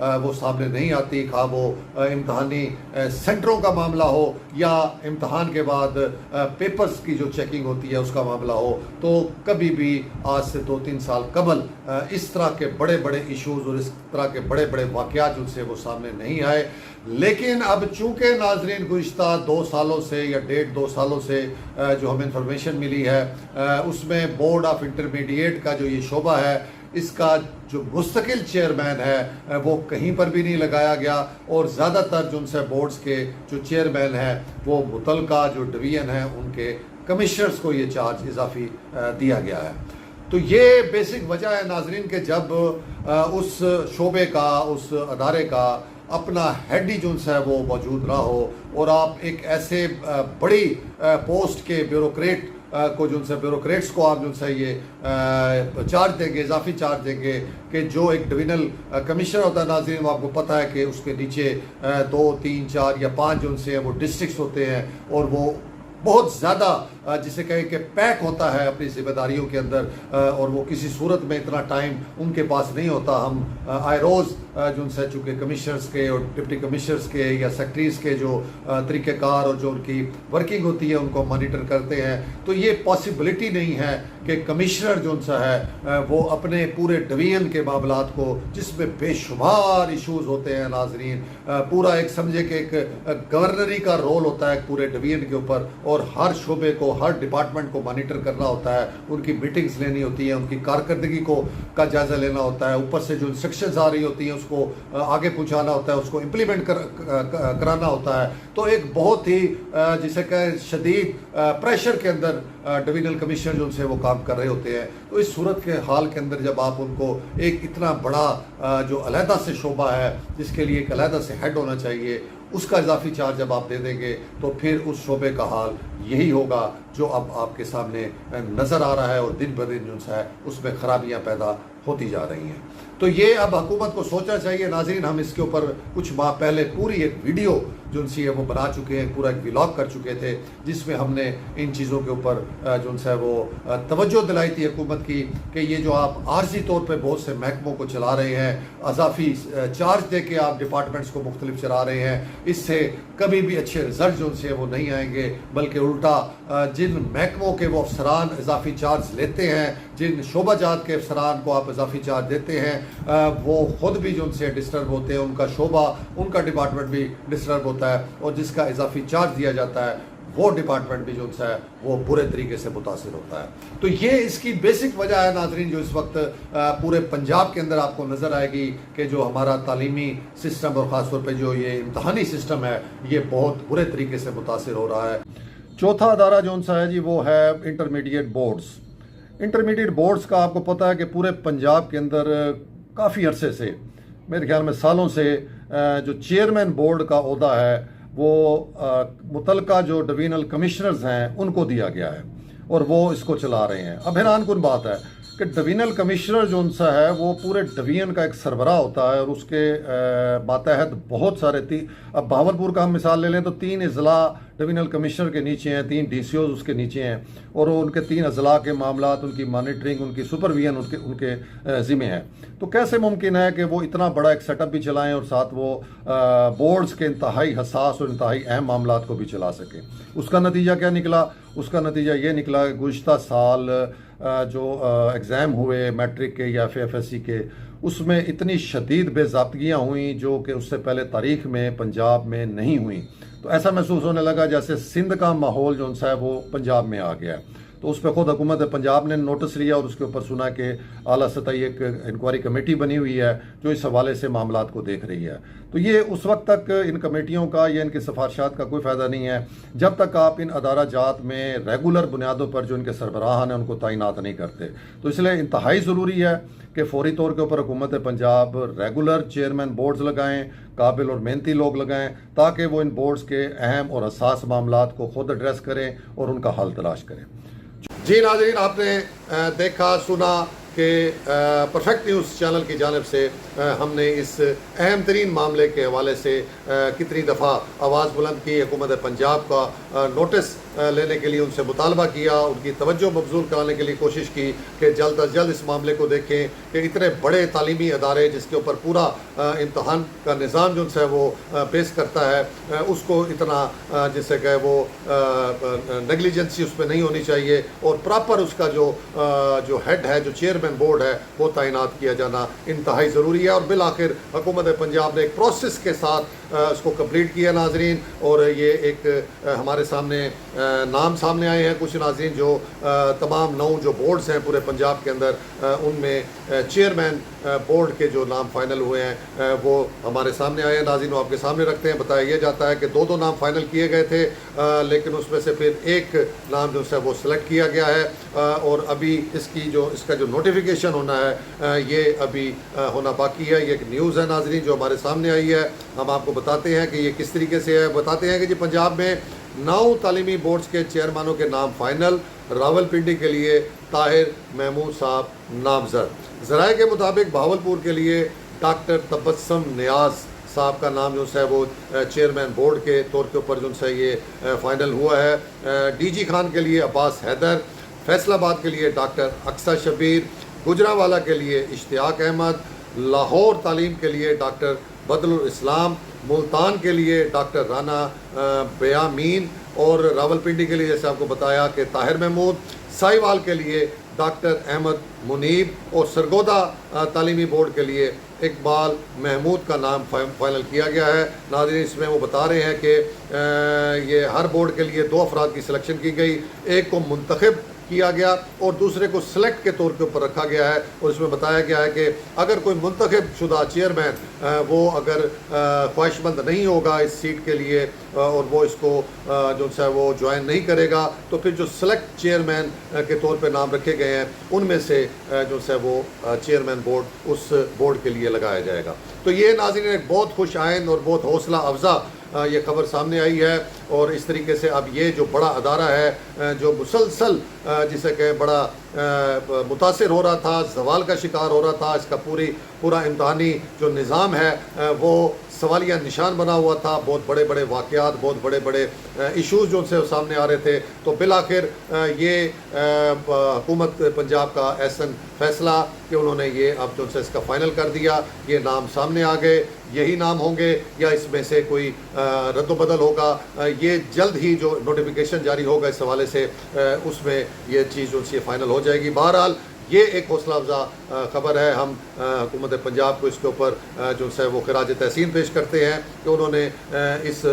وہ سامنے نہیں آتی، خواہ وہ امتحانی سینٹروں کا معاملہ ہو یا امتحان کے بعد پیپرز کی جو چیکنگ ہوتی ہے اس کا معاملہ ہو، تو کبھی بھی آج سے 2-3 سال قبل اس طرح کے بڑے بڑے ایشوز اور اس طرح کے بڑے بڑے واقعات جن سے وہ سامنے نہیں آئے۔ لیکن اب چونکہ ناظرین گزشتہ 2 سالوں سے یا 1.5-2 سالوں سے جو ہمیں انفارمیشن ملی ہے، اس میں بورڈ آف انٹرمیڈیٹ کا جو یہ شعبہ ہے، اس کا جو مستقل چیئرمین ہے وہ کہیں پر بھی نہیں لگایا گیا، اور زیادہ تر جو ان سے بورڈز کے جو چیئرمین ہیں وہ متعلقہ جو ڈویژن ہیں ان کے کمشنرز کو یہ چارج اضافی دیا گیا ہے۔ تو یہ بیسک وجہ ہے ناظرین کہ جب اس شعبے کا، اس ادارے کا اپنا ہیڈ ہی جو ہے وہ موجود نہ ہو، اور آپ ایک ایسے بڑی پوسٹ کے بیوروکریٹ کو جو سے بیوروکریٹس کو آپ جو سے یہ چارج دیں گے، اضافی چارج دیں گے، کہ جو ایک ڈویژنل کمشنر ہوتا ہے ناظرین، وہ آپ کو پتہ ہے کہ اس کے نیچے 2، 3، 4 یا 5 جو سے وہ ڈسٹرکٹس ہوتے ہیں، اور وہ بہت زیادہ جسے کہیں کہ پیک ہوتا ہے اپنی ذمہ داریوں کے اندر، اور وہ کسی صورت میں اتنا ٹائم ان کے پاس نہیں ہوتا۔ ہم آئے روز جو ان سے چونکہ کمشنرز کے اور ڈپٹی کمشنرز کے یا سیکٹریز کے جو طریقہ کار اور جو ان کی ورکنگ ہوتی ہے ان کو مانیٹر کرتے ہیں، تو یہ پاسبلٹی نہیں ہے کہ کمشنر جو ان سے ہے وہ اپنے پورے ڈویژن کے معاملات کو، جس میں بے شمار ایشوز ہوتے ہیں ناظرین، پورا ایک سمجھے کہ ایک گورنری کا رول ہوتا ہے پورے ڈویژن کے اوپر، اور ہر شعبے کو، ہر ڈپارٹمنٹ کو مانیٹر کرنا ہوتا ہے، ان کی میٹنگز لینی ہوتی ہیں، ان کی کارکردگی کا جائزہ لینا ہوتا ہے، اوپر سے جو انسٹرکشنز آ رہی ہوتی ہیں اس کو آگے پہنچانا ہوتا ہے، اس کو امپلیمنٹ کرانا ہوتا ہے۔ تو ایک بہت ہی جسے کہ شدید پریشر کے اندر ڈویژنل کمشنر جو ان سے وہ کام کر رہے ہوتے ہیں۔ تو اس صورت کے حال کے اندر جب آپ ان کو ایک اتنا بڑا جو علیحدہ سے شعبہ ہے جس کے لیے ایک علیحدہ سے ہیڈ ہونا چاہیے، اس کا اضافی چارج جب آپ دے دیں گے، تو پھر اس شعبے کا حال یہی ہوگا جو اب آپ کے سامنے نظر آ رہا ہے، اور دن بدن جو ہے اس میں خرابیاں پیدا ہوتی جا رہی ہیں۔ تو یہ اب حکومت کو سوچنا چاہیے ناظرین۔ ہم اس کے اوپر کچھ ماہ پہلے پوری ایک ویڈیو جو ان سے وہ بنا چکے ہیں، پورا ایک ولاگ کر چکے تھے، جس میں ہم نے ان چیزوں کے اوپر جو ان سے وہ توجہ دلائی تھی حکومت کی، کہ یہ جو آپ عارضی طور پہ بہت سے محکموں کو چلا رہے ہیں، اضافی چارج دے کے آپ ڈپارٹمنٹس کو مختلف چلا رہے ہیں، اس سے کبھی بھی اچھے رزلٹ جو ان سے وہ نہیں آئیں گے، بلکہ الٹا جن محکموں کے وہ افسران اضافی چارج لیتے ہیں، جن شعبہ جات کے افسران کو آپ اضافی چارج دیتے ہیں، وہ خود بھی جو ان سے ڈسٹرب ہوتے ہیں، ان کا شعبہ، ان کا ڈپارٹمنٹ بھی ڈسٹرب ہوتا ہے، اور جس کا اضافی چارج دیا جاتا ہے وہ ڈپارٹمنٹ بھی جو ان سے ہے وہ برے طریقے سے متاثر ہوتا ہے۔ تو یہ اس کی بیسک وجہ ہے ناظرین، جو اس وقت پورے پنجاب کے اندر آپ کو نظر آئے گی کہ جو ہمارا تعلیمی سسٹم اور خاص طور پہ جو یہ امتحانی سسٹم ہے یہ بہت برے طریقے سے متاثر ہو رہا ہے۔ چوتھا ادارہ جو ان سا ہے جی وہ ہے انٹرمیڈیٹ بورڈز۔ انٹرمیڈیٹ بورڈز کا آپ کو پتہ ہے کہ پورے پنجاب کے اندر کافی عرصے سے، میرے خیال میں سالوں سے، جو چیئرمین بورڈ کا عہدہ ہے وہ متعلقہ جو ڈویژنل کمشنرز ہیں ان کو دیا گیا ہے، اور وہ اس کو چلا رہے ہیں۔ اب حیران کن بات ہے کہ ڈویژنل کمشنر جو ان سا ہے وہ پورے ڈویژن کا ایک سربراہ ہوتا ہے، اور اس کے ماتحت بہت سارے اب بہاولپور کا ہم مثال لے لیں تو 3 اضلاع ڈویژنل کمشنر کے نیچے ہیں، 3 ڈی سی اوز اس کے نیچے ہیں، اور ان کے 3 اضلاع کے معاملات، ان کی مانیٹرنگ، ان کی سپرویژن ان کے ذمہ ہے۔ تو کیسے ممکن ہے کہ وہ اتنا بڑا ایک سیٹ اپ بھی چلائیں اور ساتھ وہ بورڈز کے انتہائی حساس اور انتہائی اہم معاملات کو بھی چلا سکیں؟ اس کا نتیجہ کیا نکلا؟ اس کا نتیجہ یہ نکلا کہ گزشتہ سال جو ایگزام ہوئے میٹرک کے یا ایف ایس سی کے، اس میں اتنی شدید بے ضابطگیاں ہوئیں جو کہ اس سے پہلے تاریخ میں پنجاب میں نہیں ہوئیں۔ تو ایسا محسوس ہونے لگا جیسے سندھ کا ماحول جو ہے وہ پنجاب میں آ گیا ہے۔ تو اس پہ خود حکومت پنجاب نے نوٹس لیا، اور اس کے اوپر سنا کہ اعلیٰ سطحی ایک انکوائری کمیٹی بنی ہوئی ہے جو اس حوالے سے معاملات کو دیکھ رہی ہے۔ تو یہ اس وقت تک ان کمیٹیوں کا یا ان کی سفارشات کا کوئی فائدہ نہیں ہے جب تک آپ ان ادارہ جات میں ریگولر بنیادوں پر جو ان کے سربراہان ہیں ان کو تعینات نہیں کرتے۔ تو اس لیے انتہائی ضروری ہے کہ فوری طور کے اوپر حکومت پنجاب ریگولر چیئرمین بورڈز لگائیں، قابل اور محنتی لوگ لگائیں، تاکہ وہ ان بورڈز کے اہم اور حساس معاملات کو خود ایڈریس کریں اور ان کا حل تلاش کریں۔ جی ناظرین، آپ نے دیکھا سنا کہ پرفیکٹ نیوز چینل کی جانب سے ہم نے اس اہم ترین معاملے کے حوالے سے کتنی دفعہ آواز بلند کی، حکومت پنجاب کا نوٹس لینے کے لیے ان سے مطالبہ کیا، ان کی توجہ مبذول کرانے کے لیے کوشش کی کہ جلد از جلد اس معاملے کو دیکھیں کہ اتنے بڑے تعلیمی ادارے جس کے اوپر پورا امتحان کا نظام جو ہے وہ پیش کرتا ہے، اس کو اتنا جسے کہ وہ نیگلیجنسی اس پہ نہیں ہونی چاہیے، اور پراپر اس کا جو ہیڈ ہے، جو چیئرمین بورڈ ہے، وہ تعینات کیا جانا انتہائی ضروری ہے۔ اور بالآخر حکومت پنجاب نے ایک پروسیس کے ساتھ اس کو کمپلیٹ کیا ناظرین، اور یہ ایک ہمارے سامنے نام سامنے آئے ہیں کچھ ناظرین، جو تمام 9 جو بورڈز ہیں پورے پنجاب کے اندر، ان میں چیئرمین بورڈ کے جو نام فائنل ہوئے ہیں وہ ہمارے سامنے آئے ہیں ناظرین، وہ آپ کے سامنے رکھتے ہیں۔ بتایا یہ جاتا ہے کہ 2 نام فائنل کیے گئے تھے، لیکن اس میں سے پھر ایک نام جو ہے وہ سلیکٹ کیا گیا ہے، اور ابھی اس کا جو نوٹیفیکیشن ہونا ہے یہ ابھی ہونا باقی ہے۔ یہ ایک نیوز ہے ناظرین جو ہمارے سامنے آئی ہے، ہم آپ کو بتاتے ہیں کہ یہ کس طریقے سے ہے۔ بتاتے ہیں کہ جی پنجاب میں 9 تعلیمی بورڈز کے چیئرمینوں کے نام فائنل، راولپنڈی کے لیے طاہر محمود صاحب نامزد۔ ذرائع کے مطابق بہاولپور کے لیے ڈاکٹر تبسم نیاز صاحب کا نام جو ہے وہ چیئرمین بورڈ کے طور کے اوپر جو ہے یہ فائنل ہوا ہے۔ ڈی جی خان کے لیے عباس حیدر، فیصل آباد کے لیے ڈاکٹر اقصی شبیر، گجرانوالہ کے لیے اشتیاق احمد، لاہور تعلیم کے لیے ڈاکٹر بدل الاسلام، ملتان کے لیے ڈاکٹر رانا بیامین، اور راولپنڈی کے لیے جیسے آپ کو بتایا کہ طاہر محمود، ساہیوال کے لیے ڈاکٹر احمد منیب، اور سرگودا تعلیمی بورڈ کے لیے اقبال محمود کا نام فائنل کیا گیا ہے۔ ناظرین اس میں وہ بتا رہے ہیں کہ یہ ہر بورڈ کے لیے 2 افراد کی سلیکشن کی گئی، ایک کو منتخب کیا گیا اور دوسرے کو سلیکٹ کے طور کے اوپر رکھا گیا ہے، اور اس میں بتایا گیا ہے کہ اگر کوئی منتخب شدہ چیئرمین وہ اگر خواہش مند نہیں ہوگا اس سیٹ کے لیے اور وہ اس کو جو ہے وہ جوائن نہیں کرے گا، تو پھر جو سلیکٹ چیئرمین کے طور پہ نام رکھے گئے ہیں ان میں سے جو ہے وہ چیئرمین بورڈ اس بورڈ کے لیے لگایا جائے گا۔ تو یہ ناظرین ایک بہت خوش آئند اور بہت حوصلہ افزا یہ خبر سامنے آئی ہے، اور اس طریقے سے اب یہ جو بڑا ادارہ ہے جو مسلسل جسے کہ بڑا متاثر ہو رہا تھا، زوال کا شکار ہو رہا تھا، اس کا پورا امتحانی جو نظام ہے وہ سوالیہ نشان بنا ہوا تھا، بہت بڑے بڑے واقعات، بہت بڑے بڑے ایشوز جو ان سے سامنے آ رہے تھے، تو بالآخر یہ حکومت پنجاب کا احسن فیصلہ کہ انہوں نے یہ اب جو سے اس کا فائنل کر دیا، یہ نام سامنے آ گئے، یہی نام ہوں گے یا اس میں سے کوئی رد و بدل ہوگا، یہ جلد ہی جو نوٹیفیکیشن جاری ہوگا اس حوالے سے اس میں یہ چیز جو سے فائنل ہو جائے گی۔ بہرحال یہ ایک حوصلہ افزا خبر ہے، ہم حکومت پنجاب کو اس کے اوپر جو ہے وہ خراج تحسین پیش کرتے ہیں کہ انہوں نے اس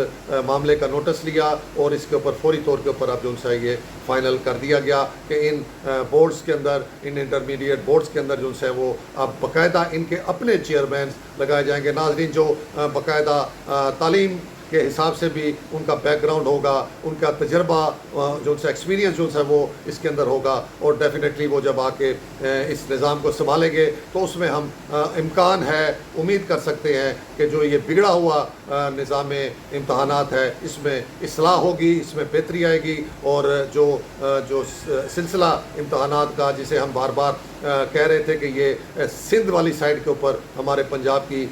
معاملے کا نوٹس لیا اور اس کے اوپر فوری طور کے اوپر اب جو ہے یہ فائنل کر دیا گیا کہ ان بورڈز کے اندر، ان انٹرمیڈیٹ بورڈز کے اندر جو ہے وہ اب باقاعدہ ان کے اپنے چیئرمینز لگائے جائیں گے۔ ناظرین جو باقاعدہ تعلیم کے حساب سے بھی ان کا بیک گراؤنڈ ہوگا، ان کا تجربہ جو سے ایکسپیرینس جو ہے وہ اس کے اندر ہوگا، اور ڈیفینیٹلی وہ جب آ کے اس نظام کو سنبھالیں گے تو اس میں ہم امکان ہے، امید کر سکتے ہیں کہ جو یہ بگڑا ہوا نظام امتحانات ہے اس میں اصلاح ہوگی، اس میں بہتری آئے گی، اور جو سلسلہ امتحانات کا جسے ہم بار بار کہہ رہے تھے کہ یہ سندھ والی سائڈ کے اوپر ہمارے پنجاب کی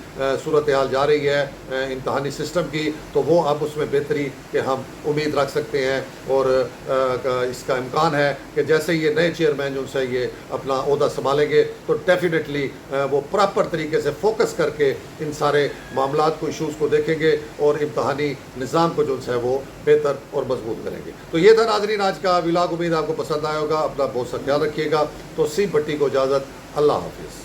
صورتحال جا رہی ہے امتحانی سسٹم کی، تو وہ اب اس میں بہتری کہ ہم امید رکھ سکتے ہیں، اور اس کا امکان ہے کہ جیسے یہ نئے چیئرمین جو سے یہ اپنا عہدہ سنبھالیں گے تو ڈیفینیٹلی وہ پراپر طریقے سے فوکس کر کے ان سارے معاملات کو، ایشوز کو دیکھیں گے اور امتحانی نظام کو جو ہے وہ بہتر اور مضبوط کریں گے۔ تو یہ تھا ناظرین آج کا ولاگ، امید آپ کو پسند آیا ہوگا، اپنا بہت سا خیال رکھیے گا۔ تو سی بٹی کو اجازت، اللہ حافظ۔